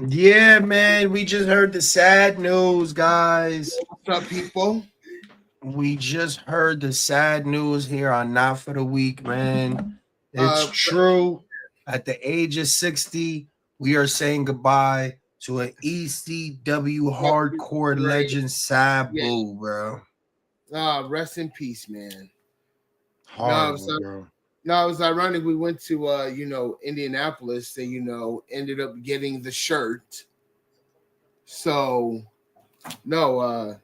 Yeah, man, we just heard the sad news, guys. What's up, people? We just heard the sad news here on Not for the Week, man. It's Uh, true. At the age of 60, we are saying goodbye to an ECW hardcore right, legend, yeah. Sabu, bro. Rest in peace, man. No, Horrible, so bro. no, it was ironic. We went to Indianapolis and ended up getting the shirt. So no,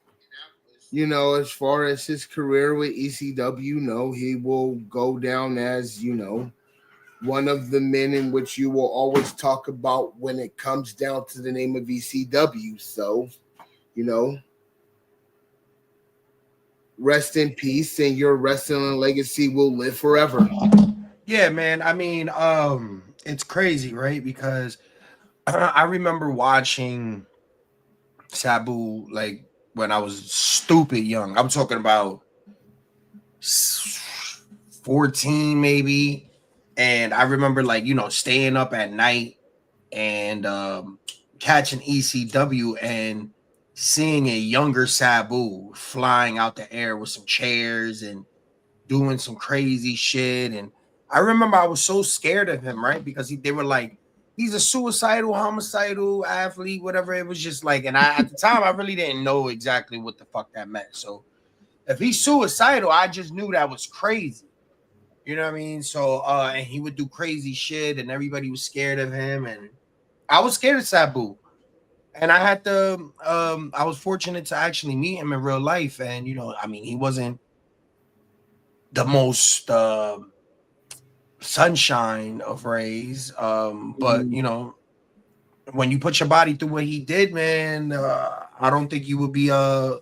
as far as his career with ECW, no, he will go down as one of the men in which you will always talk about when it comes down to the name of ECW. So you know, rest in peace, and your wrestling legacy will live forever. Yeah, man. I mean, it's crazy, right? Because I remember watching Sabu like when I was stupid young. I'm talking about 14 maybe. And I remember like, staying up at night and catching ECW and seeing a younger Sabu flying out the air with some chairs and doing some crazy shit. And I remember I was so scared of him, right? Because they were like, he's a suicidal, homicidal athlete, whatever. It was just like, and at the time, I really didn't know exactly what the fuck that meant. So if he's suicidal, I just knew that was crazy. You know what I mean? So, and he would do crazy shit, and everybody was scared of him, and I was scared of Sabu. And I was fortunate to actually meet him in real life, and I mean, he wasn't the most sunshine of rays, but Mhm. when you put your body through what he did, man, I don't think you would be a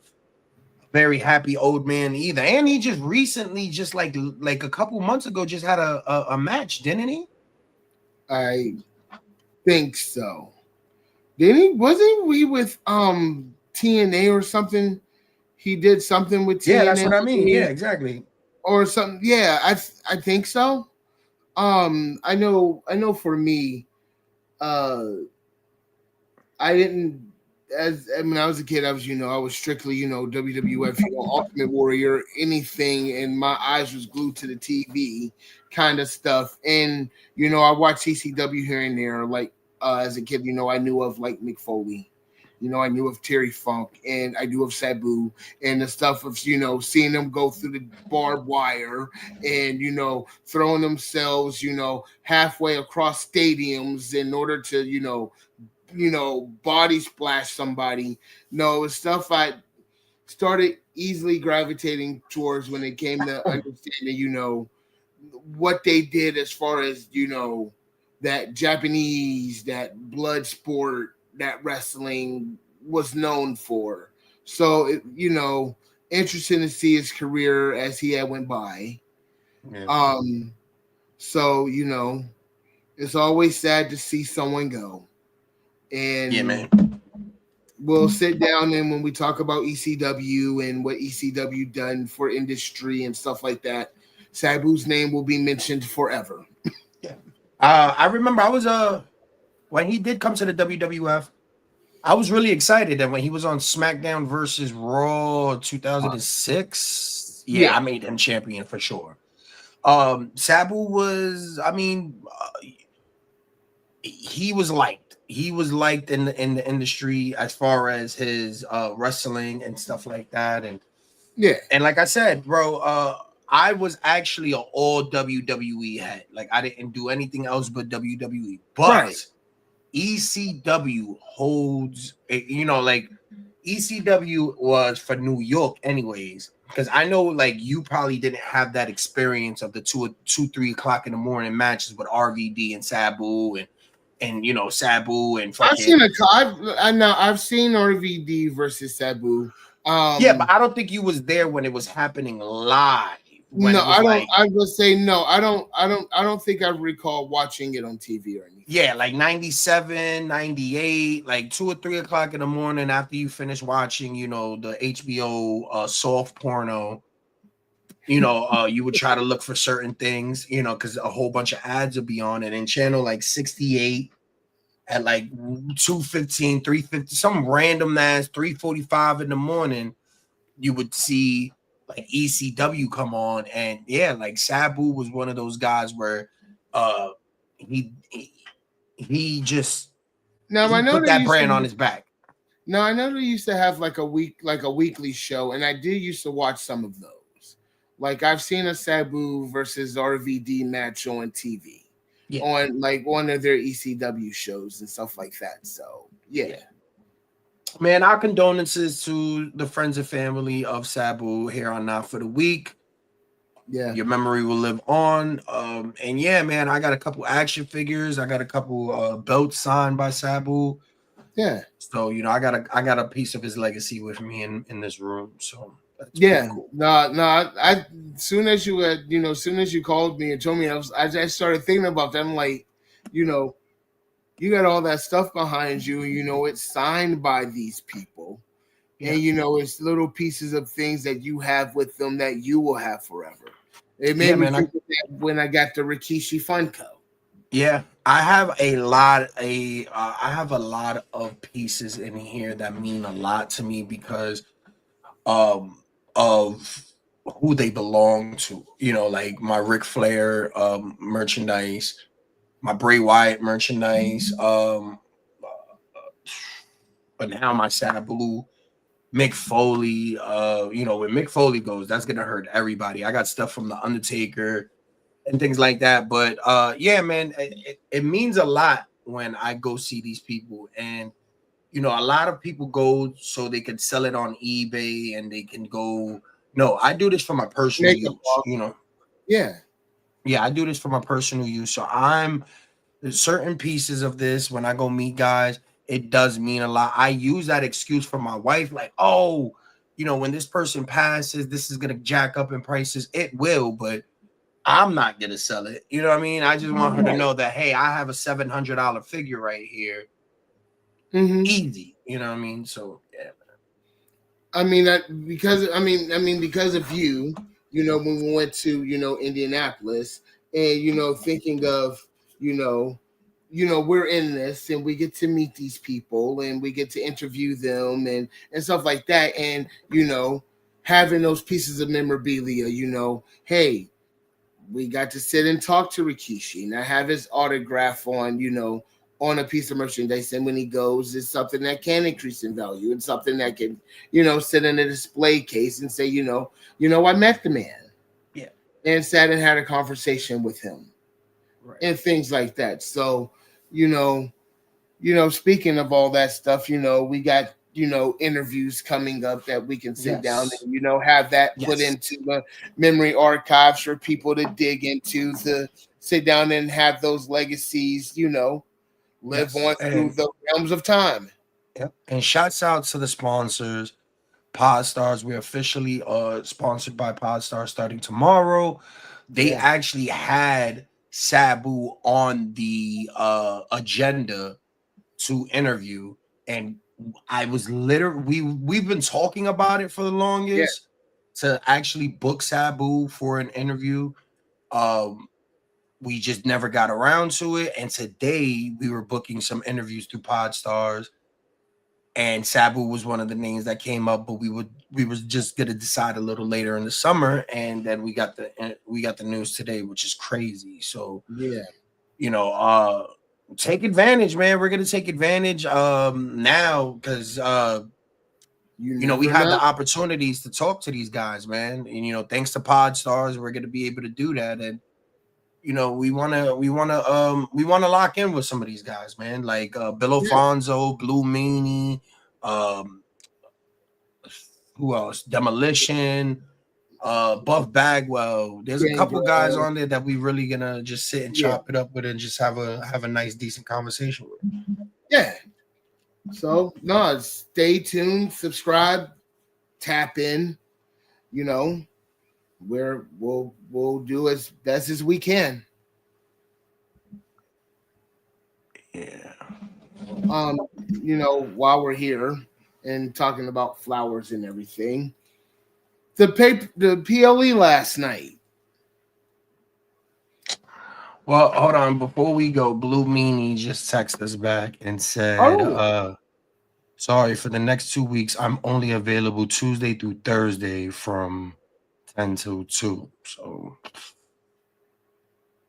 very happy old man either. And he just recently, just like a couple months ago, just had a match, didn't he? I think so. Didn't he? Wasn't we with TNA or something? He did something with Yeah, that's what I mean. Yeah, TNA exactly. or something. Yeah, I think so. I know for me, uh I didn't as when I was a kid, I was strictly, WWF, Ultimate Warrior, anything, and my eyes was glued to the TV kind of stuff. And I watched CCW here and there. Like as a kid, I knew of like Mick Foley. I knew of Terry Funk, and I knew of Sabu, and the stuff of seeing them go through the barbed wire, and throwing themselves halfway across stadiums in order to body splash somebody. No, it's stuff I started easily gravitating towards when it came to understanding, what they did as far as, that Japanese, that blood sport, that wrestling was known for. So, interesting to see his career as he had went by. Yeah, Um, so, it's always sad to see someone go. yeah, And man. we'll sit down and when we talk about ECW and what ECW done for industry and stuff like that, Sabu's name will be mentioned forever. Yeah. I remember I was when he did come to the WWF, I was really excited that when he was on SmackDown versus Raw 2006. Yeah, Yeah, I made him champion for sure. Sabu was, I mean, he was liked. He was liked in the industry as far as his wrestling and stuff like that. yeah, And like I said, bro, I was actually an all WWE head. Like I didn't do anything else but WWE. right. But ECW holds, like ECW was for New York, anyways. Because I know, like, you probably didn't have that experience of the 3 o'clock in the morning matches with RVD and Sabu and Sabu and I've seen fucking I know I've seen RVD versus Sabu. yeah. But Um, I don't think you was there when it was happening live. When no, it was I don't. like I will say no. I don't think I recall watching it on TV or anything. yeah, like 97, 98, like 2 or 3 o'clock in the morning after you finish watching, the HBO soft porno, you would try to look for certain things, because a whole bunch of ads would be on it. And channel like 68 at like 2:15, 3:50, some random ass 3:45 in the morning, you would see like ECW come on, and yeah, like Sabu was one of those guys where uh he just Now I he know put they that used brand on to. his back. Now I know they used to have like a weekly show, and I did used to watch some of those. Like I've seen a Sabu versus RVD match on TV, Yeah, on like one of their ECW shows and stuff like that. So yeah, yeah. Man, our condolences to the friends and family of Sabu here on Not for the Week. yeah, Your memory will live on. And yeah, man, I got a couple action figures. I got a couple belts signed by Sabu. yeah. So I got a piece of his legacy with me in this room. So that's pretty Yeah, cool. no, no. Soon as you had, soon as you called me and told me, I started thinking about that. I'm like, you know, you got all that stuff behind you, and it's signed by these people, Yeah. and it's little pieces of things that you have with them that you will have forever. It Yeah, made me man. think of that when I got the Rikishi Funko. Yeah, I have a lot of pieces in here that mean a lot to me because of who they belong to. Like my Ric Flair merchandise, my Bray Wyatt merchandise, but now my Sabu, Mick Foley. When Mick Foley goes, that's gonna hurt everybody. I got stuff from the Undertaker and things like that. But yeah, man, it means a lot when I go see these people. And a lot of people go so they can sell it on eBay and they can go. No, I do this for my personal Make a use. buck. Yeah. Yeah, I do this for my personal use. So there's certain pieces of this when I go meet guys, it does mean a lot. I use that excuse for my wife, like, oh, when this person passes, this is gonna jack up in prices. It will, but I'm not gonna sell it. You know what I mean? I just want her to Right. know that hey, I have a $700 figure right here. Mm-hmm. Easy. You know what I mean? So yeah. I mean that because because of you, when we went to Indianapolis, and thinking of you know we're in this and we get to meet these people and we get to interview them and stuff like that, and having those pieces of memorabilia, hey, we got to sit and talk to Rikishi, and I have his autograph on, on a piece of merchandise. And when he goes, it's something that can increase in value and something that can, sit in a display case and say, I met the man Yeah. and sat and had a conversation with him Right. and things like that. So, you know, speaking of all that stuff, we got, interviews coming up that we can sit down Yes. and, have that put Yes. into the memory archives for people to dig into, to sit down and have those legacies, live Yes. on through the realms of time. Yep. And shouts out to the sponsors. Podstars. We're officially sponsored by Podstars starting tomorrow. They Yeah. actually had Sabu on the agenda to interview, and I was literally we've been talking about it for the Yeah. longest to actually book Sabu for an interview. Um, we just never got around to it, and today we were booking some interviews through Podstars, and Sabu was one of the names that came up, but we was just gonna decide a little later in the summer, and then we got the news today, which is crazy. So Yeah. you know, take advantage, man. We're gonna take advantage now because You we never have know. the opportunities to talk to these guys, man. And thanks to Podstars, we're gonna be able to do that. And we wanna lock in with some of these guys, man. Like Bill Yeah. Alfonso, Blue Meanie, um, who else? Demolition, Buff Bagwell. There's a couple guys Gangrel. on there that we really gonna just sit and Yeah. chop it up with and just have a nice, decent conversation with. Yeah. So no, stay tuned, subscribe, tap in, you know, we'll do as best as we can. Yeah. While we're here and talking about flowers and everything, the PLE last night. Well, hold on. Before we go, Blue Meanie just texted us back and said, Oh, sorry, for the next 2 weeks, I'm only available Tuesday through Thursday from 10 till 2. So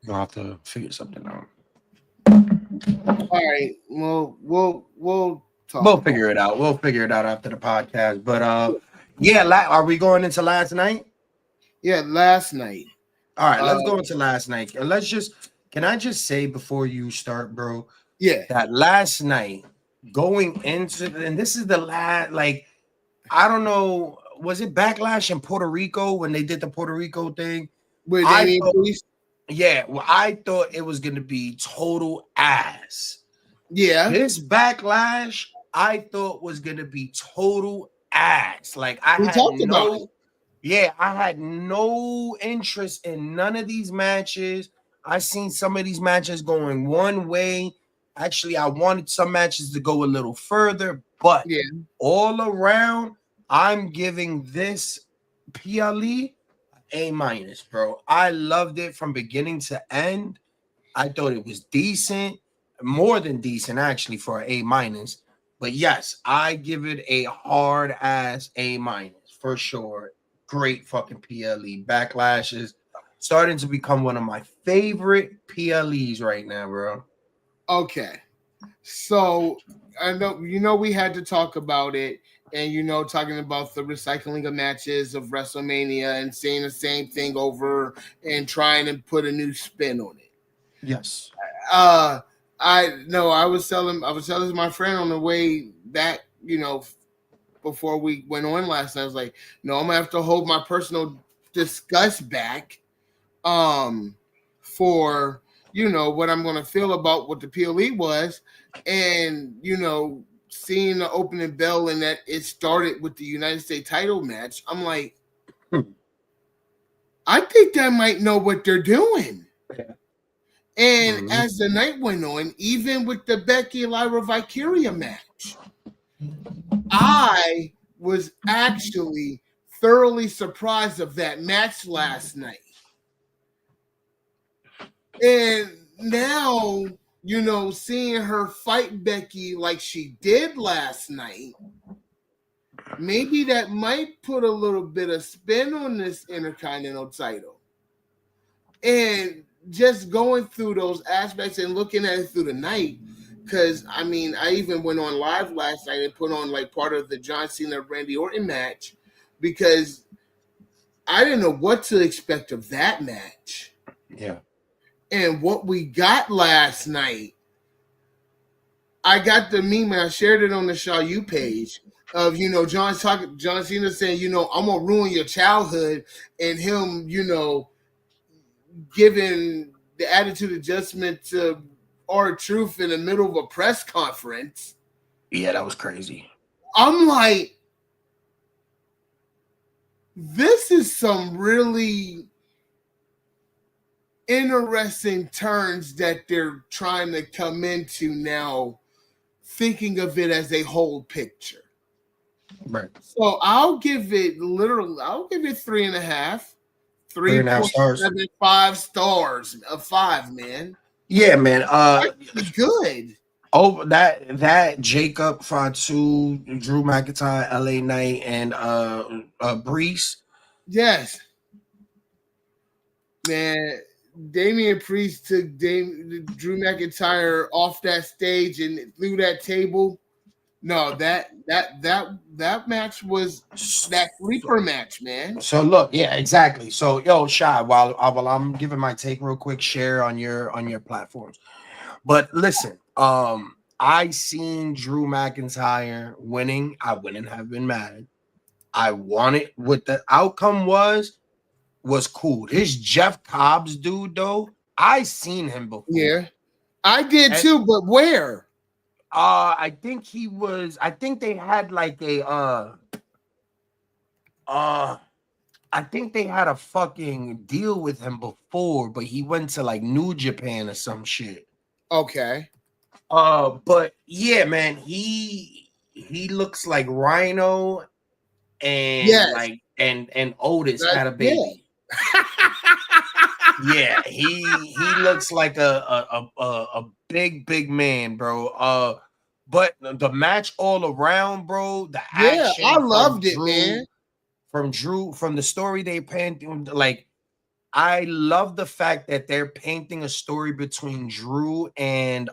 you'll have to figure something out. all right. Well, we'll talk We'll about figure it out. We'll figure it out after the podcast. But yeah, are we going into last night? it. Yeah, last night. All right, Uh, let's go into last night. Let's just can I just say before you start, bro, yeah. that last night going into and this is the last like I don't know, was it Backlash in Puerto Rico when they did the Puerto Rico thing? With I Damien thought, Priest. yeah, well, I thought it was gonna be total ass. Yeah, This Backlash, I thought was gonna be total ass. Like we talked about it. I had no interest in none of these matches. I seen some of these matches going one way. Actually, I wanted some matches to go a little further, but Yeah. all around, I'm giving this PLE A minus, bro. I loved it from beginning to end. I thought it was decent, more than decent actually for an A minus. But yes, I give it a hard ass A minus for sure. Great fucking PLE. Backlash is starting to become one of my favorite PLEs right now, bro. Okay. So I know we had to talk about it, and talking about the recycling of matches of WrestleMania and saying the same thing over and trying to put a new spin on it. Yes. Uh I was telling my friend on the way back, before we went on last night. I was like, no, I'm gonna have to hold my personal disgust back um for what I'm gonna feel about what the PLE was, and seeing the opening bell and that it started with the United States title match. I'm like, I think they might know what they're doing. And Mhm. as the night went on, even with the Becky Lyra Valkyria match, I was actually thoroughly surprised of that match last night. And now, seeing her fight Becky like she did last night, maybe that might put a little bit of spin on this Intercontinental title. And just going through those aspects and looking at it through the night, because I mean, I even went on live last night and put on like part of the John Cena Randy Orton match because I didn't know what to expect of that match. Yeah. And what we got last night, I got the meme and I shared it on the Shaw U page of John Cena saying, I'm gonna ruin your childhood, and him, giving the attitude adjustment to R-Truth in the middle of a press conference. Yeah, that was crazy. I'm like, this is some really interesting turns that they're trying to come into now, thinking of it as a whole picture. Right. So I'll give it 3.5, Three and a half stars. 3.75 stars of 5, man. Yeah, man. Actually good. Oh, that Jacob Fatu, Drew McIntyre, LA Knight, and Brees. Yes. Man, Damian Priest took Drew McIntyre off that stage and through that table. No, that match was that sleeper match, man. So look, yeah, exactly. So yo, Shy, while I'm giving my take real quick, share on your platforms. But listen, I seen Drew McIntyre winning. I wouldn't have been mad. I wanted what the outcome was cool. This Jeff Cobbs dude, though, I seen him before. Yeah, I did And too, but where? I think he was. I think they had like a uh I think they had a fucking deal with him before, but he went to like New Japan or some shit. Okay. But yeah, man, he looks like Rhino and Yes. like and Otis had a Yeah. baby. Yeah, he looks like a big man, bro. But the match all around, bro, the Yeah, I action loved it, man. From the story they painted, like I love the fact that they're painting a story between Drew and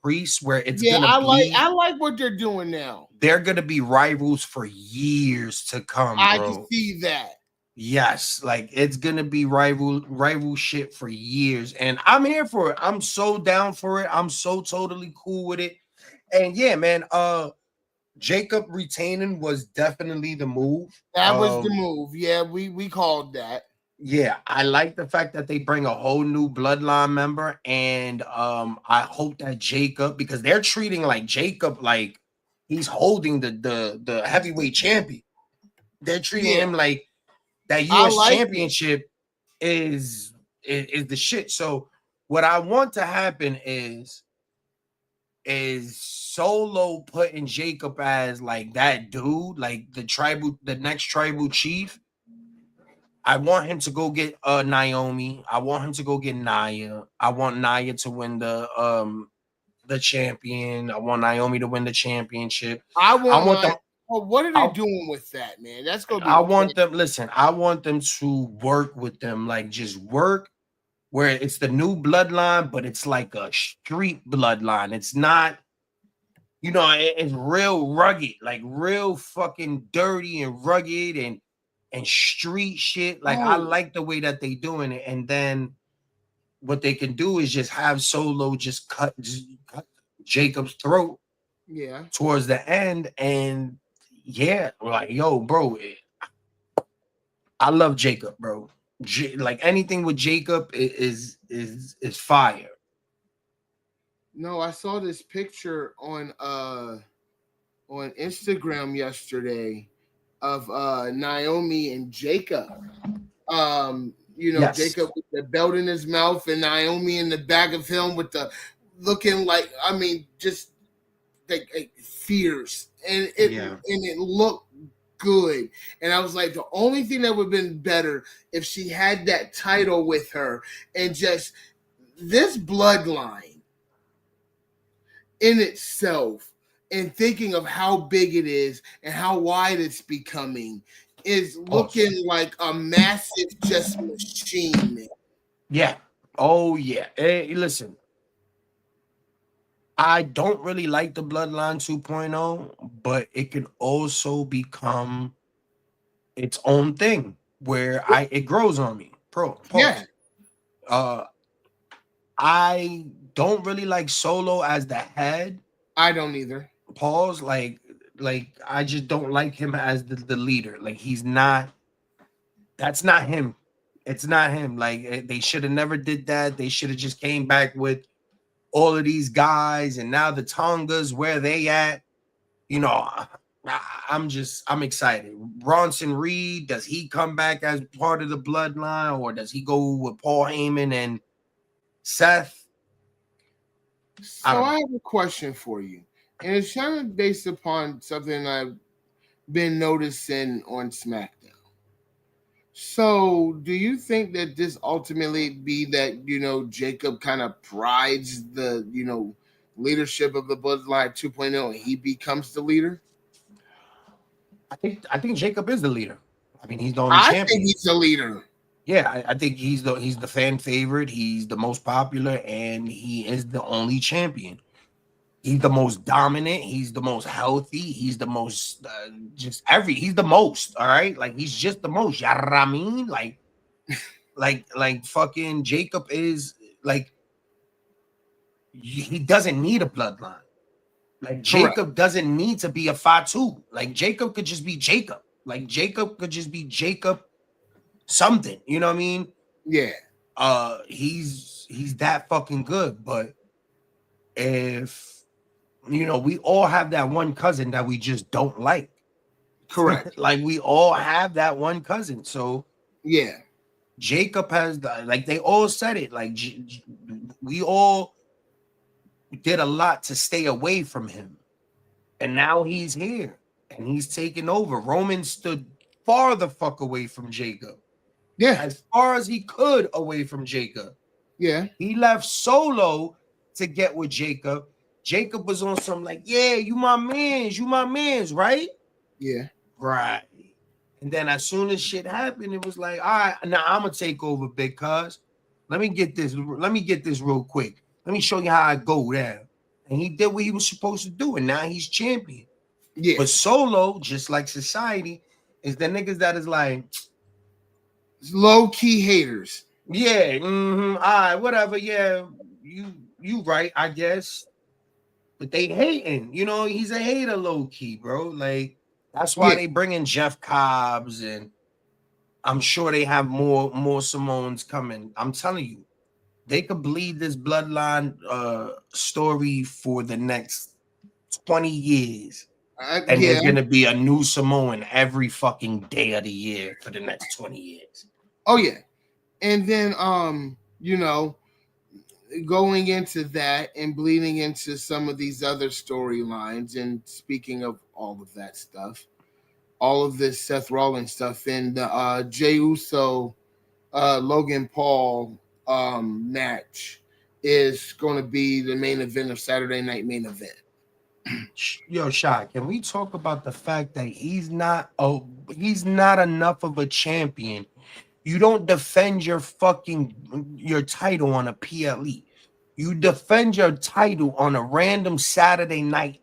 Priest where Yeah, I like what they're doing now. they're gonna be rivals for years to come, I can bro. see that. Yes, like it's gonna be rival shit for years, and I'm here for it. I'm so down for it. I'm so totally cool with it. And yeah, man, Jacob retaining was definitely the move. That was the move. Yeah, we called that. Yeah, I like the fact that they bring a whole new bloodline member, and I hope that Jacob, because they're treating like Jacob like he's holding the heavyweight champion. They're treating Yeah, him like that I U.S. like it. championship is the shit. So what I want to happen is Solo putting Jacob as like that dude, like the next tribal chief. I want him to go get Naomi. I want him to go get Naya. I want Naya to win the champion. I want Naomi to win the championship. I I want want my. them. Oh, what are they I, doing with that, man? That's gonna be I the want question. them. Listen, I want them to work with them, like just work where it's the new bloodline, but it's like a street bloodline. It's not, it's real rugged, like real fucking dirty and rugged and street shit. Like I Oh, like the way that they doing it, and then what they can do is just have Solo just cut Jacob's throat yeah. towards the end, and yeah, like yo, bro, I love Jacob, bro. Like anything with Jacob is fire. No, I saw this picture on Instagram yesterday of Naomi and Jacob. Yes. Jacob with the belt in his mouth and Naomi in the back of him with the looking like, I mean, just like fierce, and Yeah. it looked good. And I was like, the only thing that would have been better if she had that title with her, and just this bloodline in itself, and thinking of how big it is and how wide it's becoming, is Pause. looking like a massive just machine, man. Yeah. Oh yeah. Hey, listen, I don't really like the Bloodline 2.0, but it can also become its own thing where I it grows on me. Pro Yeah, pause. Uh I don't really like Solo as the head. I don't either. Pause. Like I just don't like him as the leader. Like he's not that's not him. It's not him. Like they should have never did that. They should have just came back with all of these guys, and now the Tongas, where they at? You know, I'm excited. Bronson Reed, does he come back as part of the bloodline, or does he go with Paul Heyman and Seth? I So don't I know. have a question for you, and it's kind of based upon something I've been noticing on SmackDown. So, do you think that this ultimately be that Jacob kind of prides the leadership of the Bloodline 2.0, and he becomes the leader? I think Jacob is the leader. I mean, he's the only I think champion. he's the leader. Yeah, I think he's the fan favorite. He's the most popular, and he is the only champion. He's the most dominant. He's the most healthy. He's the most he's the most. All right, like he's just the most. You know what I mean? Like fucking Jacob is like he doesn't need a bloodline. Like Correct. Jacob doesn't need to be a Fatu. Like Jacob could just be Jacob. Like Jacob could just be Jacob something. You know what I mean? Yeah. He's that fucking good. But if we all have that one cousin that we just don't like. Correct. Like we all have that one cousin. So Yeah. Jacob has like they all said it. Like we all did a lot to stay away from him, and now he's here and he's taking over. Roman stood far the fuck away from Jacob. Yeah. as far as he could away from Jacob. Yeah. He left Solo to get with Jacob. Jacob was on some like, yeah, you my mans, right? Yeah. Right. And then as soon as shit happened, it was like, all right, now I'm gonna take over, big cuz. Let me get this. Let me get this real quick. Let me show you how I go down. And he did what he was supposed to do, and now he's champion. Yeah. But Solo, just like society, is the niggas that is like, Low key haters. yeah, all right, whatever, yeah, you right, I guess. But they hating, he's a hater low key, bro. Like that's why Yeah. they bring in Jeff Cobbs, and I'm sure they have more Simones coming. I'm telling you, they could bleed this bloodline story for the next 20 years. And Yeah. there's gonna be a new Samoan every fucking day of the year for the next 20 years. Oh yeah. And then going into that and bleeding into some of these other storylines, and speaking of all of that stuff, all of this Seth Rollins stuff and the Jey Uso Logan Paul match is going to be the main event of Saturday Night Main Event. Yo, Shot, can we talk about the fact that he's not enough of a champion? You don't defend your title on a PLE. You defend your title on a random Saturday night.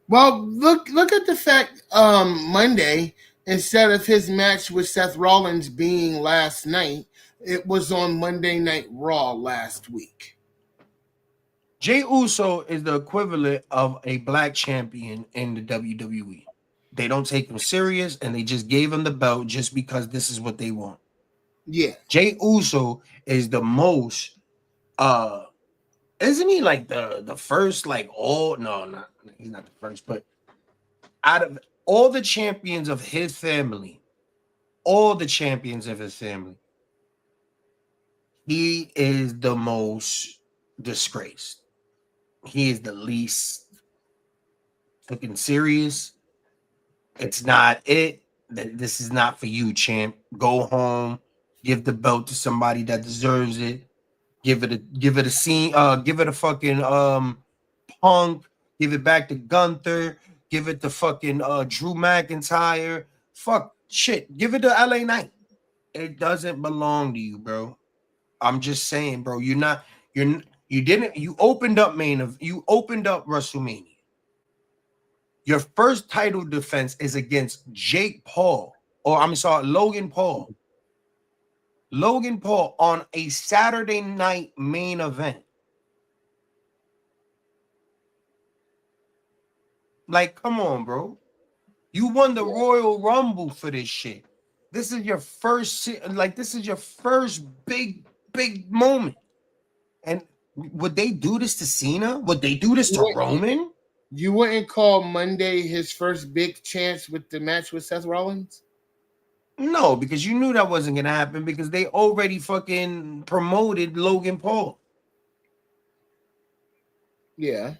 Well, look at the fact Monday, instead of his match with Seth Rollins being last night, it was on Monday Night Raw last week. Jey Uso is the equivalent of a black champion in the WWE. They don't take him serious, and they just gave him the belt just because this is what they want. Yeah. Jey Uso is the most isn't he like the first like all no not he's not the first, but out of all the champions of his family, all the champions of his family, he is the most disgraced. He is the least taken serious. It's not it. This is not for you, champ. Go home. Give the belt to somebody that deserves it. Give it a scene. Give it a fucking Punk. Give it back to Gunther. Give it to fucking Drew McIntyre. Fuck shit. Give it to LA Knight. It doesn't belong to you, bro. I'm just saying, bro. You didn't. You opened up You opened up WrestleMania. Your first title defense is against Jake Paul, or I'm sorry, Logan Paul. Logan Paul on a Saturday night main event. Like, come on, bro. You won the Royal Rumble for this shit. This is your first big moment. And would they do this to Cena? Would they do this to Roman? You wouldn't call Monday his first big chance with the match with Seth Rollins? No, because you knew that wasn't gonna happen because they already fucking promoted Logan Paul. Yeah.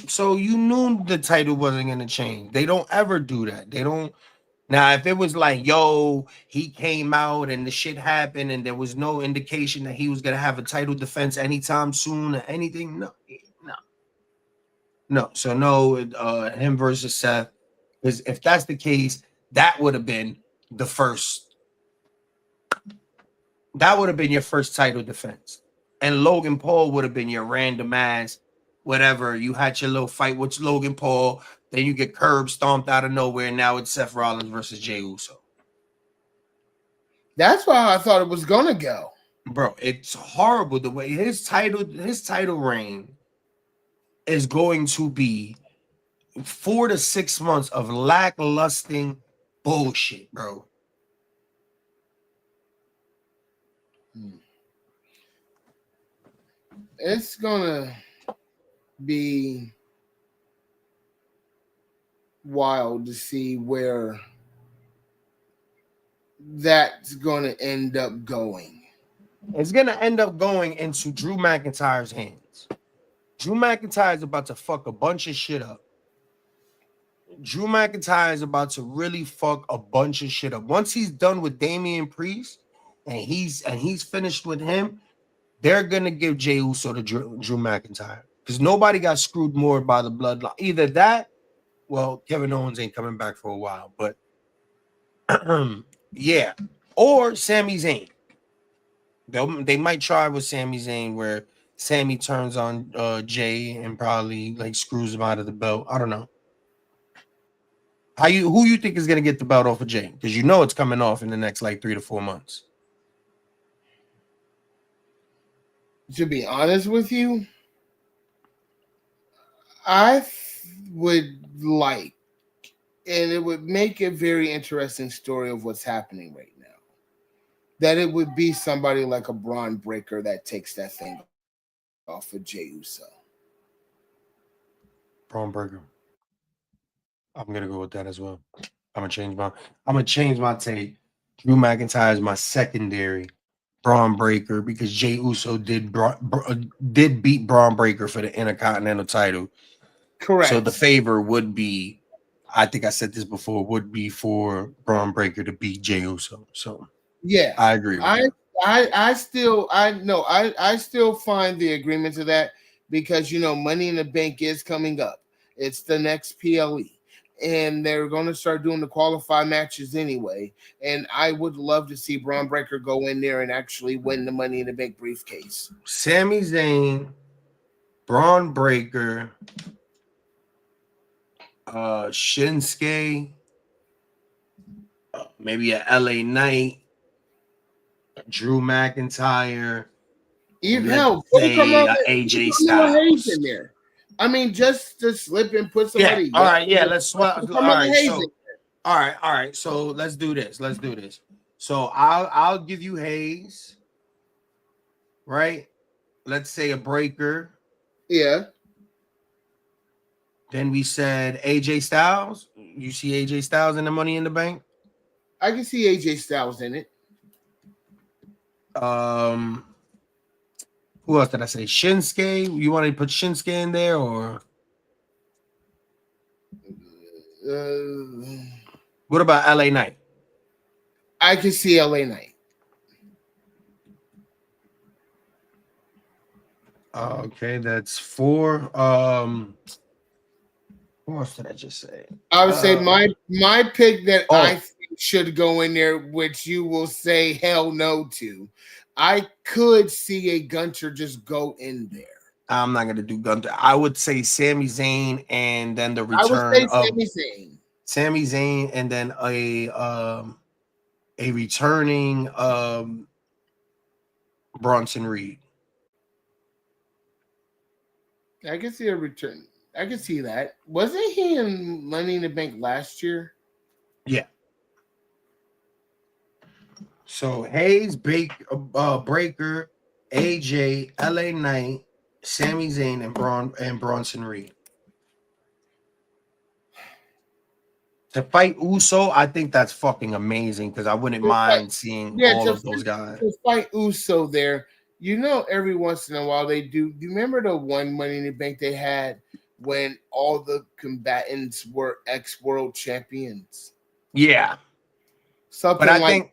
So you knew the title wasn't gonna change. They don't ever do that. They don't. Now, if it was like, yo, he came out and the shit happened and there was no indication that he was gonna have a title defense anytime soon or anything, no. So no, him versus Seth. Because if that's the case, that would have been the first. That would have been your first title defense, and Logan Paul would have been your random ass. Whatever, you had your little fight with Logan Paul, then you get curb stomped out of nowhere. And now it's Seth Rollins versus Jey Uso. That's why I thought it was gonna go. Bro, it's horrible the way his title reign is going to be 4 to 6 months of lacklusting bullshit, bro. It's gonna be wild to see where that's gonna end up going. It's gonna end up going into Drew McIntyre's hands. Drew McIntyre is about to fuck a bunch of shit up. Drew McIntyre is about to really fuck a bunch of shit up. Once he's done with Damian Priest and he's finished with him, they're gonna give Jey Uso to Drew McIntyre because nobody got screwed more by the bloodline. Either that, well, Kevin Owens ain't coming back for a while, but yeah, or Sami Zayn. They might try with Sami Zayn where Sammy turns on Jay and probably like screws him out of the belt. I don't know. Who you think is gonna get the belt off of Jay? Because you know it's coming off in the next like 3 to 4 months. To be honest with you, I would like, and it would make a very interesting story of what's happening right now. That it would be somebody like a Braun Breaker that takes that thing off of Jey Uso. Braun Breaker. I'm gonna go with that as well. I'm gonna change my take. Drew McIntyre is my secondary Braun Breaker because Jey Uso did beat Braun Breaker for the Intercontinental title. So the Correct. favor would be, I think I said this before, would be for Braun Breaker to beat Jey Uso. So Yeah. I agree with I that. I still I no I still find the agreement to that because Money in the Bank is coming up. It's the next PLE. And they're going to start doing the qualify matches anyway. And I would love to see Braun Breaker go in there and actually win the Money in the Bank briefcase. Sami Zayn, Braun Breaker, Shinsuke, maybe a LA Knight, Drew McIntyre, and Even let's hell, say put AJ Carmelo Hayes Styles. in there. I mean, just to slip and put Yeah. somebody All young. right. Yeah. Let's swap. Put All Carmelo right. Hayes in. So, all right. All right. So let's do this. Let's do this. So I'll give you Hayes, right? Let's say a Breaker. Yeah, Then we said AJ Styles. You see AJ Styles in the Money in the Bank. I can see AJ Styles in it. Um, who else did I say? Shinsuke. You want to put Shinsuke in there, or Uh, what about LA Knight? I can see LA Knight. Okay, that's four. What else did I just say? I would say Uh, my pick that I oh, think should go in there, which you will say hell no to. I could see a Gunter just go in there. I'm not gonna do Gunther. I would say Sami Zayn, and then the I would return say of Sami Zayn. Sami Zayn, and then a returning Bronson Reed. I can see a return. I can see that. Wasn't he in Money in the Bank last year? Yeah. So Hayes, Breaker, AJ, LA Knight, Sami Zayn, and Bronson Reed. To fight Uso, I think that's fucking amazing because I wouldn't To fight, mind seeing yeah, all of those guys. to fight Uso there. Every once in a while they do. Do you remember the one Money in the Bank they had when all the combatants were ex world champions? Yeah. But Something I like think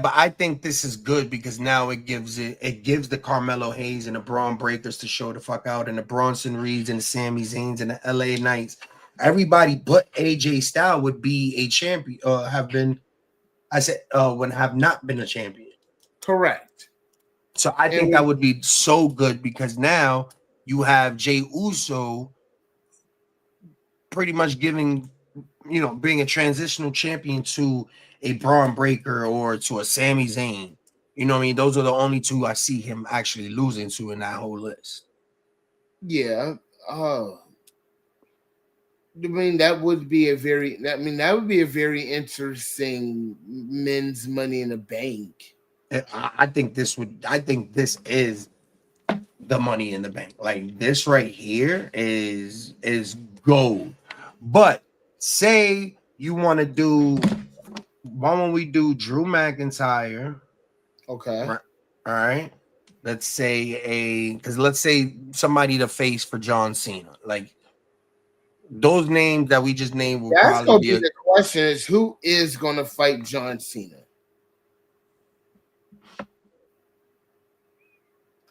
but I think this is good because now it gives the Carmelo Hayes and the Braun Breakers to show the fuck out and the Bronson Reeds and the Sami Zayns and the LA Knights. Everybody but AJ Styles would be a champion, have been I said when have not been a champion. correct. So I And think that would be so good because now you have Jey Uso pretty much giving, being a transitional champion to a Braun Breaker or to a Sami Zayn. You know what I mean? Those are the only two I see him actually losing to in that whole list. yeah, I mean that would be a very. I mean that would be a very interesting men's Money in the Bank. I think I think this is the Money in the Bank. Like this right here is gold. But say you want to do, why don't we do Drew McIntyre? Okay. Right. All right. Let's say because let's say somebody to face for John Cena. Like those names that we just named will That's probably gonna be be a. the question: is who is gonna fight John Cena?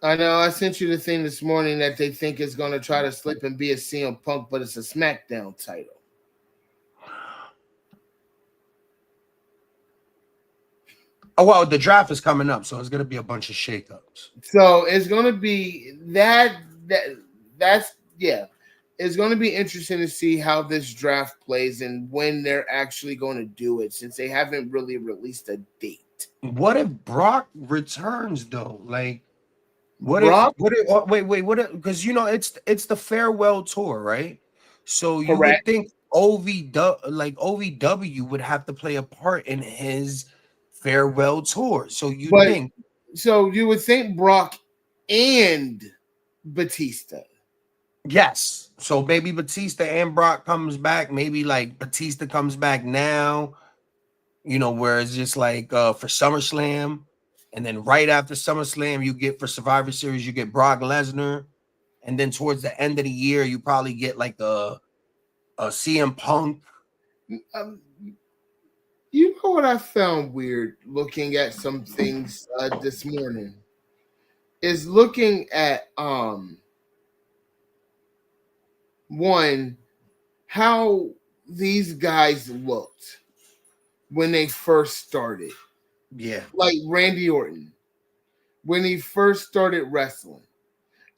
I know I sent you the thing this morning that they think is gonna try to slip and be a CM Punk, but it's a SmackDown title. Oh well, the draft is coming up, so it's gonna be a bunch of shakeups. So it's gonna be that's yeah. It's going to be interesting to see how this draft plays and when they're actually going to do it, since they haven't really released a date. What if Brock returns though? Like, what if Brock, what if oh, wait, what if, because it's the farewell tour, right? So you would correct, think OVW would have to play a part in his farewell tour. So you but think so you would think Brock and Batista. yes. So maybe Batista and Brock comes back. Maybe like Batista comes back now, where it's just like for SummerSlam, and then right after SummerSlam, you get for Survivor Series, you get Brock Lesnar, and then towards the end of the year, you probably get like a CM Punk. Um, you know what I found weird looking at some things this morning is looking at one how these guys looked when they first started, Yeah. like Randy Orton when he first started wrestling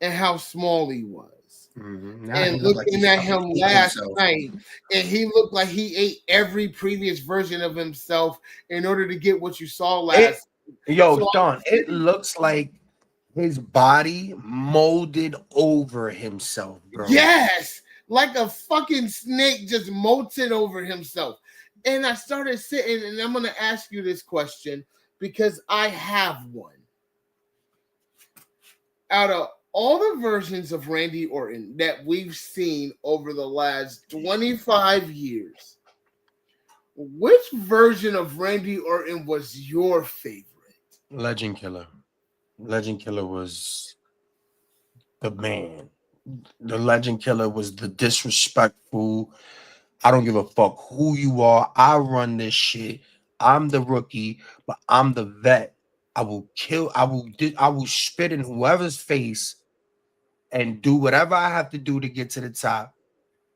and how small he was. Now And he look like looking he's at fucking him eating last himself. night, and he looked like he ate every previous version of himself in order to get what you saw It, last. yo, So Sean, it looks like his body molded over himself, bro. yes, like a fucking snake just molted over himself. And I started sitting, and I'm gonna ask you this question because I have one. Out of all the versions of Randy Orton that we've seen over the last 25 years, which version of Randy Orton was your favorite? Legend Killer. Legend Killer was the man. The Legend Killer was the disrespectful. I don't give a fuck who you are. I run this shit. I'm the rookie, but I'm the vet. I will kill. I will spit in whoever's face and do whatever I have to do to get to the top.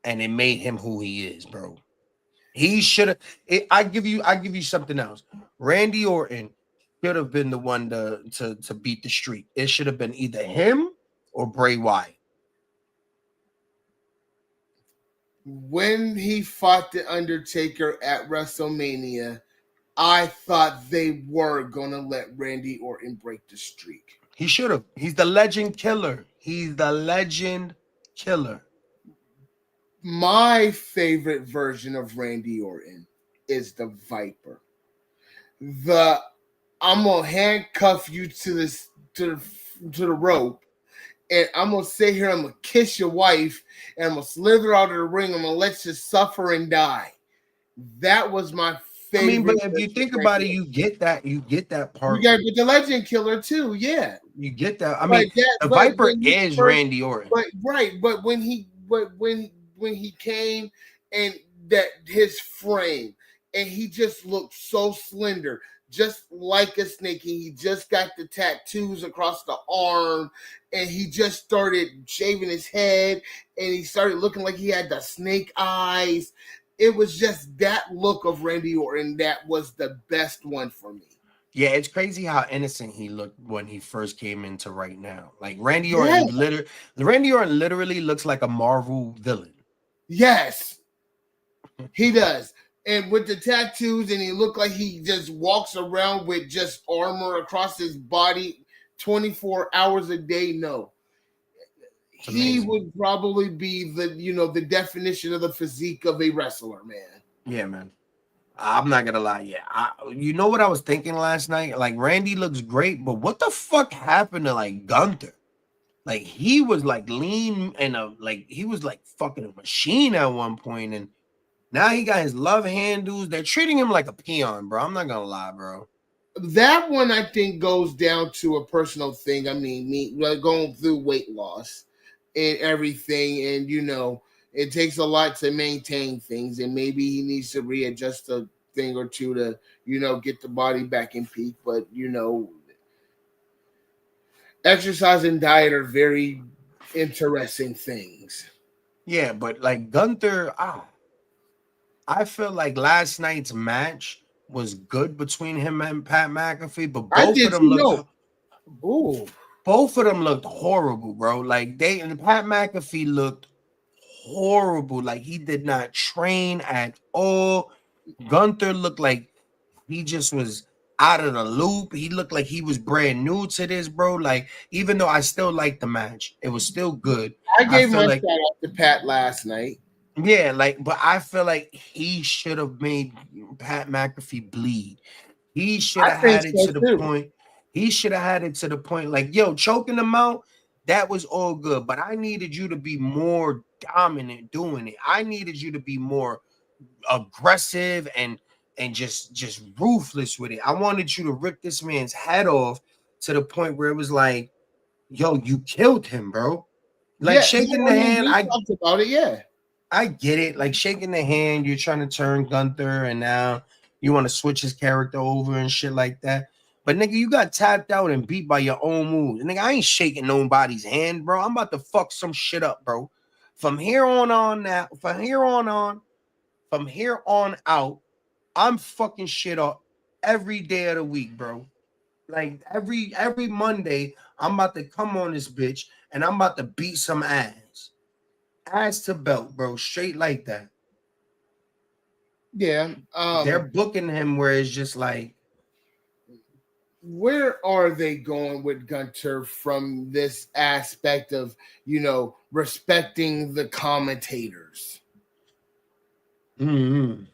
And it made him who he is, bro. He should have. I give you something else. Randy Orton should have been the one to beat the streak. It should have been either him or Bray Wyatt. When he fought The Undertaker at WrestleMania, I thought they were going to let Randy Orton break the streak. He should have. He's the legend killer. He's the legend killer. My favorite version of Randy Orton is the Viper. The I'm gonna handcuff you to the rope, and I'm gonna sit here. I'm gonna kiss your wife, and I'm gonna slither out of the ring. I'm gonna let you suffer and die. That was my I mean, but favorite. if you think about it, you get that. You get that You part. got with the Legend Killer too, yeah. You get that. I But mean, that, the but Viper when he is first, Randy Orton. but right, but when he came and that his frame and he just looked so slender, just like a snake. And he just got the tattoos across the arm, and he just started shaving his head, and he started looking like he had the snake eyes. It was just that look of Randy Orton that was the best one for me. Yeah, it's crazy how innocent he looked when he first came into right now. Like Yeah, Randy Orton literally looks like a Marvel villain. yes, he does. And with the tattoos, and he looked like he just walks around with just armor across his body 24 hours a day. No, It's he amazing. would probably be the definition of the physique of a wrestler, man. Yeah, man. I'm not gonna lie. Yeah, you know what I was thinking last night? Like Randy looks great, but what the fuck happened to like Gunther? Like he was like lean and like he was like fucking a machine at one point, and now he got his love handles. They're treating him like a peon, bro. I'm not gonna lie, bro. That one I think goes down to a personal thing. I mean, me going through weight loss and everything, and it takes a lot to maintain things, and maybe he needs to readjust a thing or two to, get the body back in peak. But exercise and diet are very interesting things. Yeah, but like Gunther, I feel like last night's match was good between him and Pat McAfee, but I did too. No, ooh, both of them looked horrible, bro. Like they and Pat McAfee looked horrible. Like he did not train at all. Gunther looked like he just was out of the loop. He looked like he was brand new to this, bro. Like, even though I still liked the match, it was still good. I I gave feel my like, shout out to Pat last night. yeah, like, but I feel like he should have made Pat McAfee bleed. He should I have think had it so to the too. point. He should have had it to the point, like, yo, choking him out, that was all good. But I needed you to be more dominant doing it. I needed you to be more aggressive and just ruthless with it. I wanted you to rip this man's head off to the point where it was like, yo, you killed him, bro. Like Yeah, shaking I the mean, hand, we talked about it. Yeah, I get it. Like shaking the hand, you're trying to turn Gunther, and now you want to switch his character over and shit like that. But nigga, you got tapped out and beat by your own moves. Nigga, I ain't shaking nobody's hand, bro. I'm about to fuck some shit up, bro. From here on now, from here on out, I'm fucking shit up every day of the week, bro. Like every Monday, I'm about to come on this bitch and I'm about to beat some ass. Ass to belt, bro. Straight like that. yeah. They're booking him where it's just like, Where are they going with Gunter from this aspect of respecting the commentators? mm-hmm.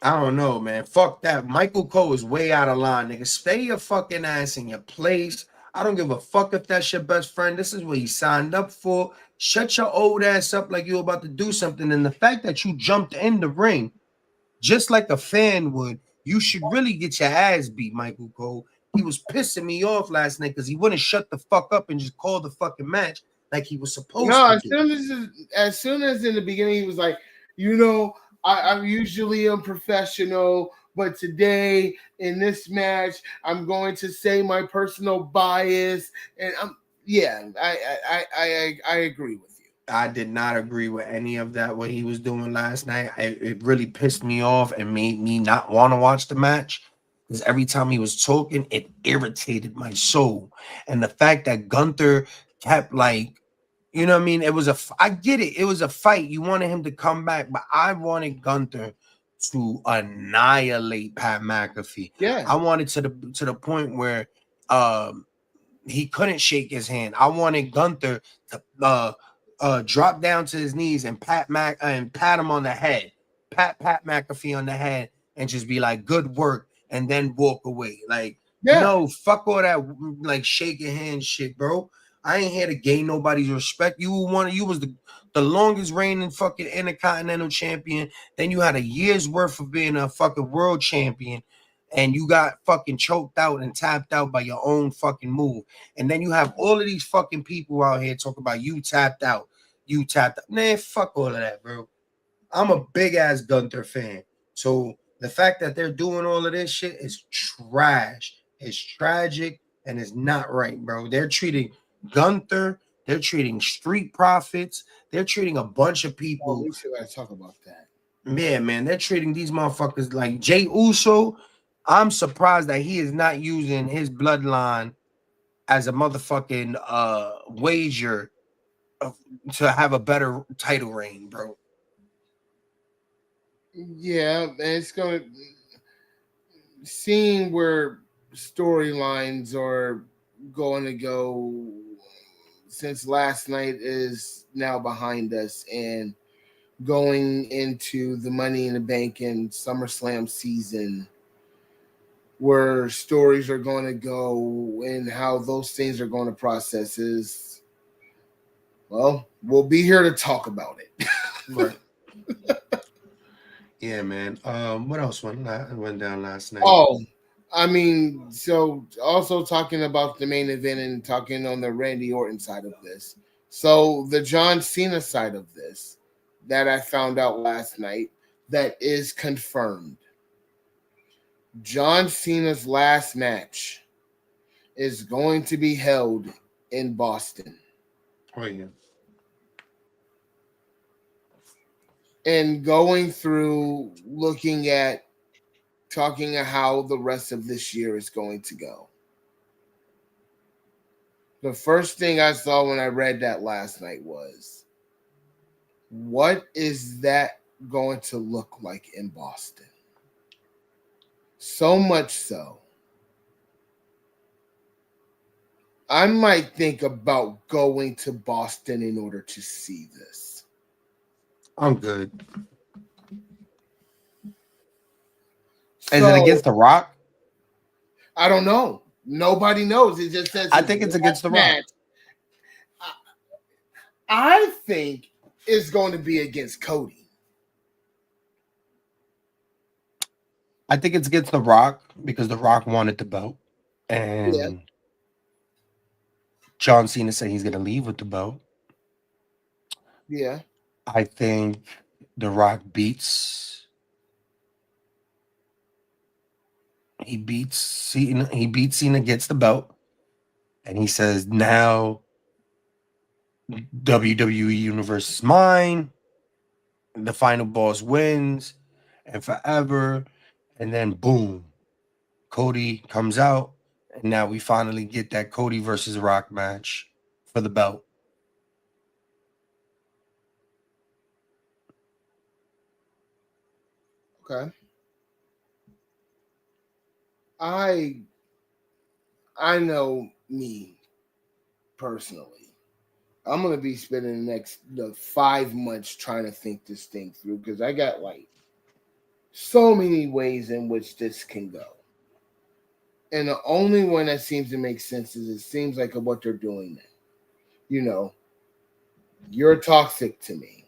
I don't know, man. Fuck that. Michael Cole is way out of line, nigga. Stay your fucking ass in your place. I don't give a fuck if that's your best friend. This is what he signed up for. Shut your old ass up like you about to do something. And the fact that you jumped in the ring just like a fan would, you should really get your ass beat, Michael Cole. He was pissing me off last night because he wouldn't shut the fuck up and just call the fucking match like he was supposed No, to do. as soon as in the beginning he was like, you know, I'm usually unprofessional, but today in this match, I'm going to say my personal bias, and I agree with you. I did not agree with any of that, what he was doing last night. It really pissed me off and made me not want to watch the match because every time he was talking, it irritated my soul. And the fact that Gunther kept like, you know what I mean? It was I get it. It was a fight. You wanted him to come back, but I wanted Gunther to annihilate Pat McAfee. Yeah, I wanted to the point where um he couldn't shake his hand. I wanted Gunther to drop down to his knees and pat him on the head, pat McAfee on the head, and just be like, "Good work," and then walk away. Like, yeah. no, fuck all that like shaking hand shit, bro. I ain't here to gain nobody's respect. You was the longest reigning fucking intercontinental champion. Then you had a year's worth of being a fucking world champion, and you got fucking choked out and tapped out by your own fucking move. And then you have all of these fucking people out here talking about you tapped out. You tapped out. Man, fuck all of that, bro. I'm a big ass Gunther fan. So the fact that they're doing all of this shit is trash. It's tragic and it's not right, bro. They're treating Gunther, they're treating Street Profits, they're treating a bunch of Oh, people. we should talk about that. Yeah, man, they're treating these motherfuckers like Jay Uso. I'm surprised that he is not using his bloodline as a motherfucking wager of, to have a better title reign, bro. Yeah, and it's going to seeing where storylines are going to go since last night is now behind us and going into the Money in the Bank and SummerSlam season, where stories are going to go and how those things are going to process is, well, we'll be here to talk about it. Right. Yeah, man. What else went down last night? Oh, I mean, so also talking about the main event and talking on the Randy Orton side of this. So the John Cena side of this. that I found out last night that is confirmed. John Cena's last match is going to be held in Boston. Oh yeah. And going through looking at talking about how the rest of this year is going to go. The first thing I saw when I read that last night was, what is that going to look like in Boston? So much so, I might think about going to Boston in order to see this. I'm good. Is it So against The Rock? I don't know. Nobody knows. It just says I his think it's last against The Rock. match. I think it's going to be against Cody. I think it's against The Rock because The Rock wanted the belt. Yeah, And John Cena said he's gonna leave with the belt. yeah, I think The Rock beats he beats Cena, gets the belt, and he says, now WWE Universe is mine. The final boss wins and forever. And then boom, Cody comes out, and now we finally get that Cody versus Rock match for the belt. okay. I I know me personally. I'm gonna be spending the 5 months trying to think this thing through because I got like so many ways in which this can go. And the only one that seems to make sense is it seems like what they're doing now. You know, you're toxic to me.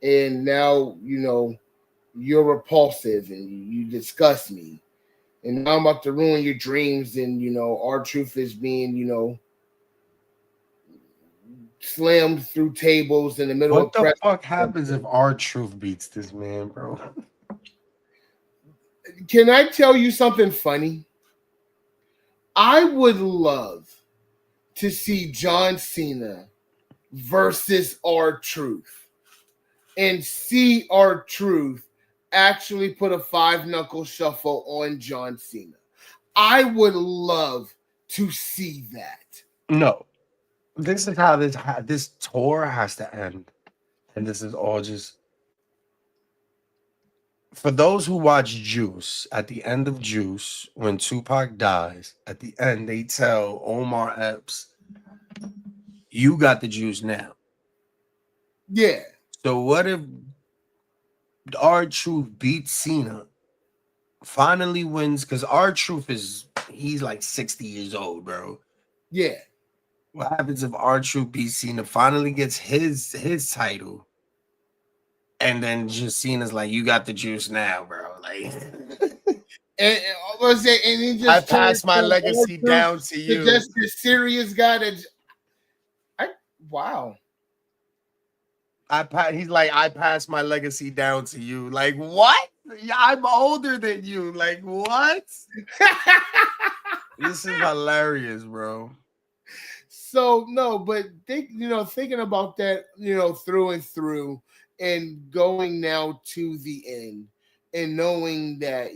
And now, you're repulsive and you disgust me. And now I'm about to ruin your dreams. And, our truth is being, slammed through tables in the middle What of the press. fuck happens if our truth beats this man, bro? Can I tell you something funny? I would love to see John Cena versus our truth and see our truth actually put a five knuckle shuffle on John Cena. I would love to see that. No, this is how this tour has to end, and this is all just for those who watch Juice. At the end of Juice, when Tupac dies, at the end they tell Omar Epps, "You got the juice now." Yeah, So what if our truth beats Cena, finally wins? Because our truth he's like 60 years old, bro. yeah. What happens if our truth beats Cena, finally gets his title? And then just Cena's like, you got the juice now, bro. Like, And let's say, and he I just turns pass my from legacy Arthur down to to you. just this serious guy that I wow. He's like, I pass my legacy down to you. Like, what? Yeah, I'm older than you. Like, what? This is hilarious, bro. So no, but thinking about that, through and through, and going now to the end, and knowing that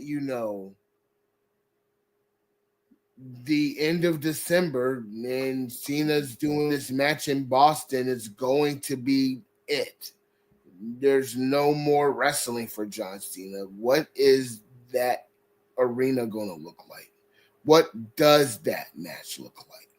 the end of December and Cena's doing this match in Boston is going to be it. There's no more wrestling for John Cena. What is that arena going to look like? What does that match look like?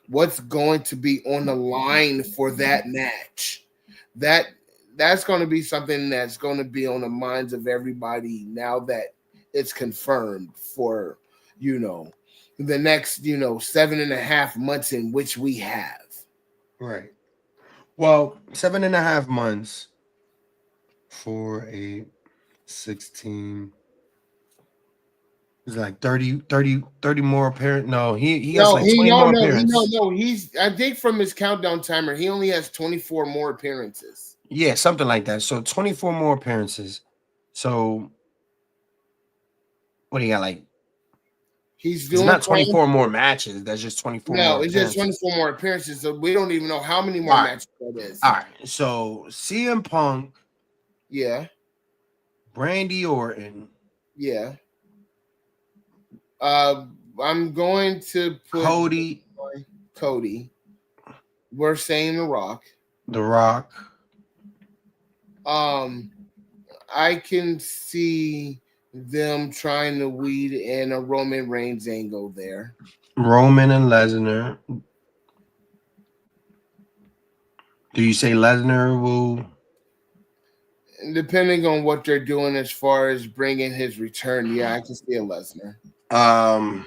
What's going to be on the line for that match? That that's going to be something that's going to be on the minds of everybody now that it's confirmed for you know the next 7.5 months in which we have. Right. Well, 7.5 months, 4, 8, 16, He's like 30 more appearance. No, he has No, like he 20 no more no he no appearance. no he's I think from his countdown timer he only has 24 more appearances. Yeah, something like that. So 24 more appearances. So what do you got? Like, He's it's doing not Crown 24 more matches. That's just 24 more No, it's just appearances. 24 more appearances, so we don't even know how many more All right. matches that is. All right. So CM Punk, Yeah, Randy Orton, yeah. Uh, I'm going to put Cody, Cody. We're saying The Rock. The Rock, Um, I can see them trying to weed in a Roman Reigns angle there. Roman, and Lesnar. Do you say Lesnar will? And depending on what they're doing as far as bringing his return, yeah, I can see a Lesnar. Um,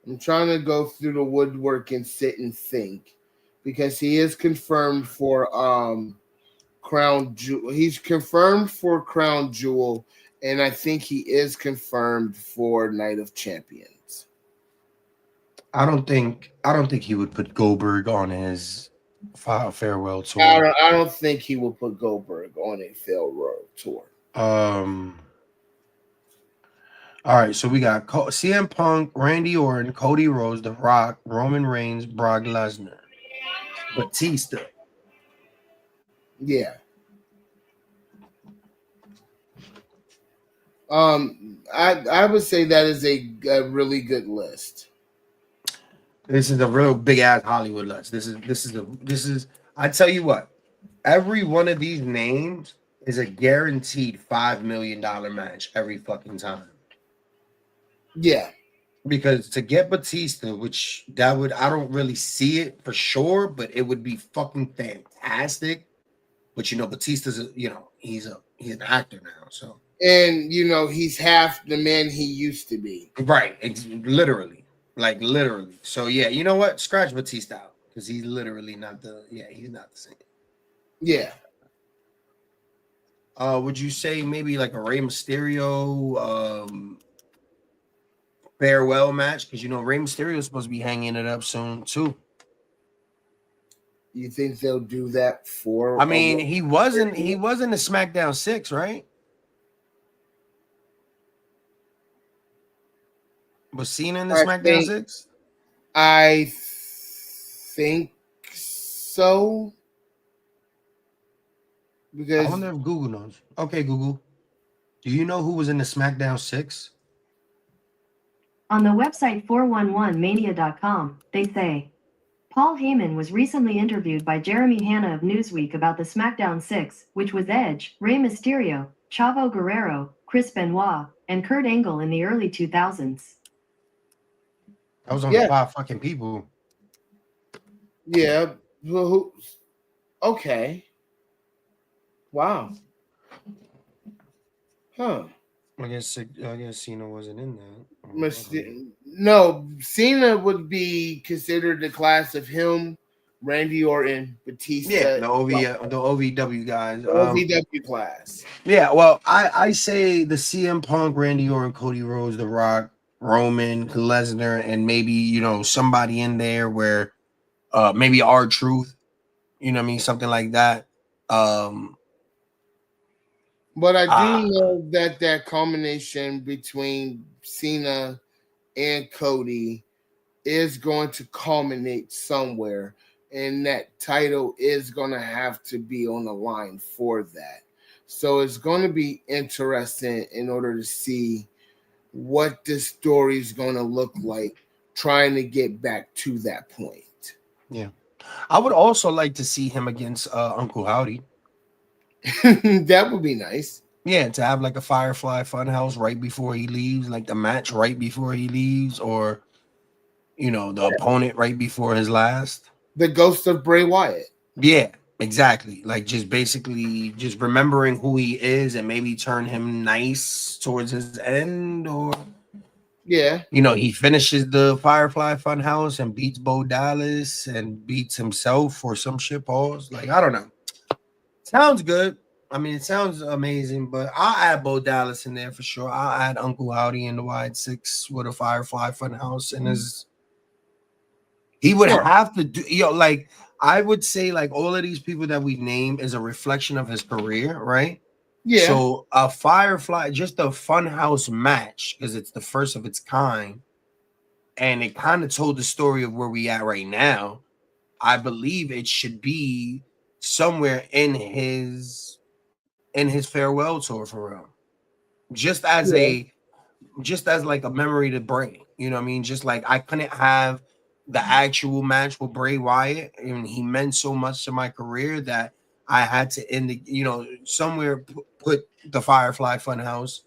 I'm trying to go through the woodwork and sit and think because he is confirmed for Crown Jewel. He's confirmed for Crown Jewel, and I think he is confirmed for Night of Champions. I don't think he would put Goldberg on his farewell tour. I don't think he will put Goldberg on a farewell tour. Um, all right, so we got CM Punk, Randy Orton, Cody Rhodes, The Rock, Roman Reigns, Brock Lesnar, Batista. Yeah. I would say that is a really good list. This is a real big ass Hollywood list. This is. I tell you what, every one of these names is a guaranteed $5 million match every fucking time. Yeah. Because to get Batista, which that would I don't really see it for sure, but it would be fucking fantastic. But Batista's he's an actor now, so And he's half the man he used to be. right, literally, like literally. So yeah, you know what? Scratch Batista out because he's literally not he's not the same. Yeah. Would you say maybe like a Rey Mysterio farewell match? Because Rey Mysterio is supposed to be hanging it up soon too. You think they'll do that for I a mean, he wasn't a SmackDown 6, right? Was Cena in the I SmackDown think 6? I think so I because wonder if Google knows. Okay, Google. Do you know who was in the SmackDown 6? On the website 411mania.com, they say Paul Heyman was recently interviewed by Jeremy Hanna of Newsweek about the SmackDown 6, which was Edge, Rey Mysterio, Chavo Guerrero, Chris Benoit, and Kurt Angle in the early 2000s. That was only yeah, 5 fucking people. yeah. Okay. Wow. Huh. I guess Cena wasn't in that. No, Cena would be considered the class of him, Randy Orton, Yeah, Batista, the OVW guys. OVW class. Yeah, well, I say the CM Punk, Randy Orton, Cody Rhodes, The Rock, Roman, Lesnar, and maybe somebody in there where maybe R-Truth, what I mean, something like that. Um, But I do uh, know that that combination between Cena and Cody is going to culminate somewhere, and that title is going to have to be on the line for that. So it's going to be interesting in order to see what this story is going to look like trying to get back to that point. yeah, I would also like to see him against Uncle Howdy. That would be nice. Yeah, to have like a Firefly Funhouse right before he leaves, like the match right before he leaves, or the opponent right before his last. The ghost of Bray Wyatt. Yeah, exactly. Like just basically just remembering who he is and maybe turn him nice towards his end, or Yeah. he finishes the Firefly Funhouse and beats Bo Dallas and beats himself or some shit pause. Like I don't know. Sounds good. I mean, it sounds amazing, but I'll add Bo Dallas in there for sure. I'll add Uncle Howdy in the wide six with a Firefly Funhouse, and his he would Right. have to do, like I would say, like all of these people that we named is a reflection of his career, right? Yeah. So a Firefly, just a Funhouse match, because it's the first of its kind, and it kind of told the story of where we at right now. I believe it should be somewhere in his farewell tour for real. Just as Yeah. a just as like a memory to bring. You know what I mean? Just like I couldn't have the actual match with Bray Wyatt, and he meant so much to my career that I had to end the, somewhere put the Firefly Funhouse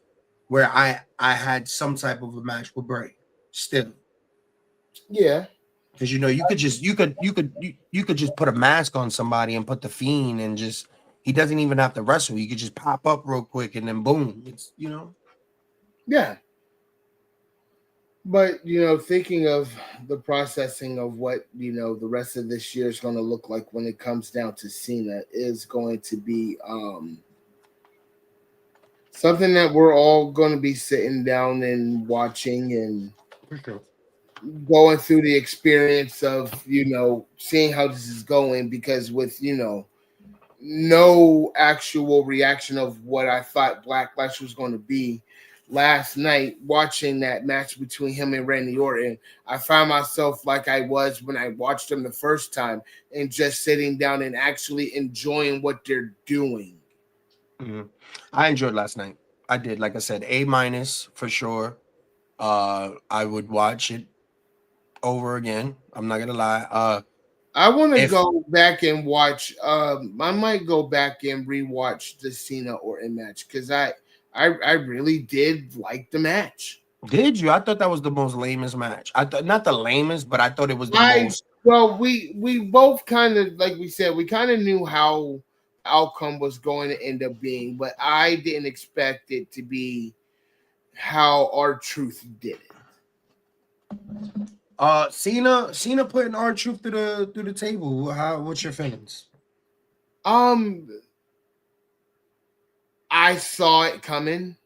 where I had some type of a match with Bray still. Yeah. Because you could just put a mask on somebody and put the fiend and just he doesn't even have to wrestle. You could just pop up real quick and then boom. It's Yeah. But thinking of the processing of what the rest of this year is going to look like when it comes down to Cena is going to be something that we're all going to be sitting down and watching and for sure. going through the experience of seeing how this is going, because with no actual reaction of what I thought Backlash was going to be last night, watching that match between him and Randy Orton, I found myself like I was when I watched him the first time, and just sitting down and actually enjoying what they're doing. Mhm. I enjoyed last night. I did. Like I said, A minus for sure. I would watch it over again. I'm not gonna lie. I want to If go back and watch. I might go back and rewatch the Cena Orton match, because I really did like the match. did you? I thought that was the most lamest match. I thought not the lamest, but I thought it was the I most. Well, we both kind of, like we said, we kind of knew how the outcome was going to end up being, but I didn't expect it to be how our truth did it. Cena putting our truth through the table. What's your feelings? Um, I saw it coming.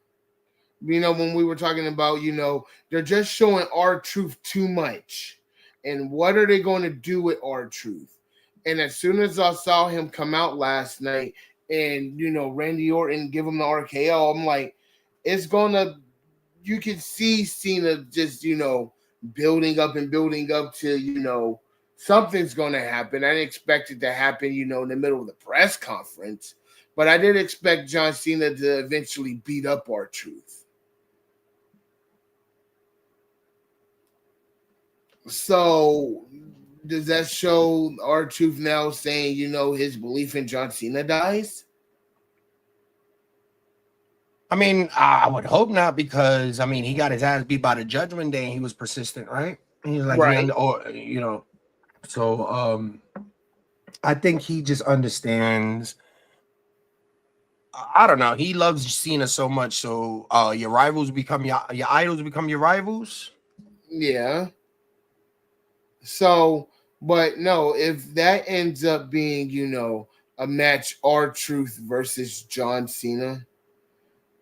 When we were talking about, they're just showing our truth too much. And what are they going to do with our truth? And as soon as I saw him come out last night and, Randy Orton give him the RKO, I'm like, it's going to, you can see Cena just, building up to, something's going to happen. I didn't expect it to happen, in the middle of the press conference, but I did expect John Cena to eventually beat up our truth. So does that show our truth now saying, his belief in John Cena dies? I mean, I would hope not because I mean he got his ass beat by the Judgment Day and he was persistent, right? He was like Right. so I think he just understands. I don't know. He loves Cena so much. So your rivals become your idols become your rivals. Yeah. So, but no, if that ends up being, a match, our truth versus John Cena,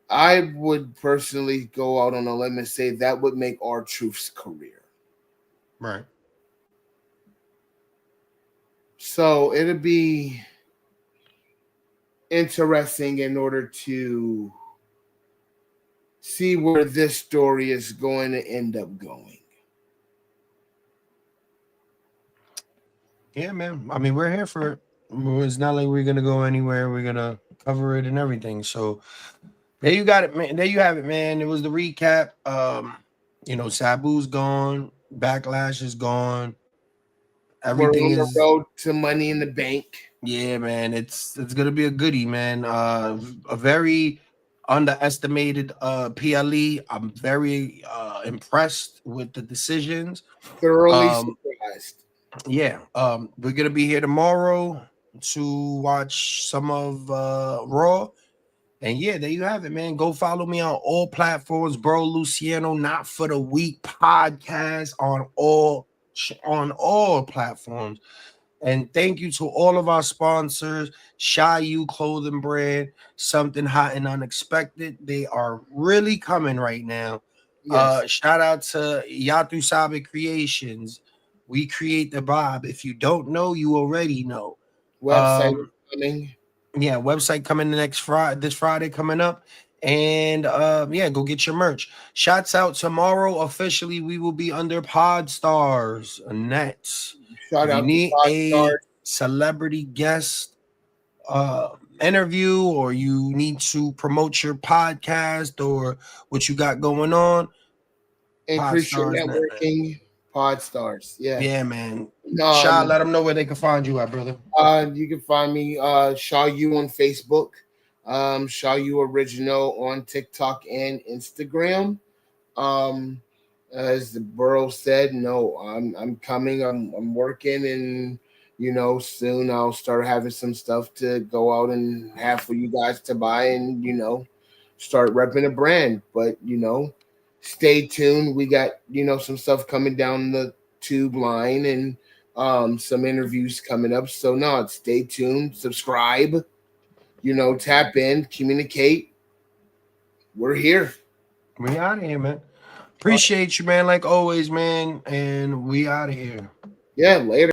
I would personally go out on a limb and say that would make our truth's career. Right. So it'd be interesting in order to see where this story is going to end up going. Yeah, man. I mean, we're here for it. It's not like we're gonna go anywhere. We're gonna cover it and everything. So there you got it, man. There you have it, man. It was the recap. Sabu's gone. Backlash is gone. We're Everything on the is road to Money in the Bank. yeah, man. It's gonna be a goodie, man. A very underestimated PLE. I'm very impressed with the decisions. Thoroughly Um, surprised. yeah. We're gonna be here tomorrow to watch some of Raw. And yeah, there you have it, man. Go follow me on all platforms, bro. Luciano, not for the week podcast on all platforms. And thank you to all of our sponsors, Shy You Clothing Brand, Something Hot and Unexpected. They are really coming right now. Yes. Shout out to Yatu Sabe Creations. We create the vibe. If you don't know, you already know. Website is Um, coming. yeah, website coming the next Friday, this Friday coming up. And yeah, go get your merch. Shots out tomorrow. Officially, we will be under Podstars Nets. Shout If you out to need Pod a Stars. celebrity guest interview, or you need to promote your podcast or what you got going on, Increase your Podstars Net, man. networking. Pod Stars. Yeah, Yes. man. Shot, Um, let them know where they can find you at, brother. You can find me Shaw U on Facebook, Shaw U Original on TikTok and Instagram. Um, as the borough said, no, I'm coming. I'm working, and soon I'll start having some stuff to go out and have for you guys to buy, and start repping a brand. But stay tuned. We got some stuff coming down the tube line, and some interviews coming up. So no, stay tuned. Subscribe. Tap in, communicate. We're here. We out of here, man. Appreciate you, man, like always, man. And we out of here. Yeah, later.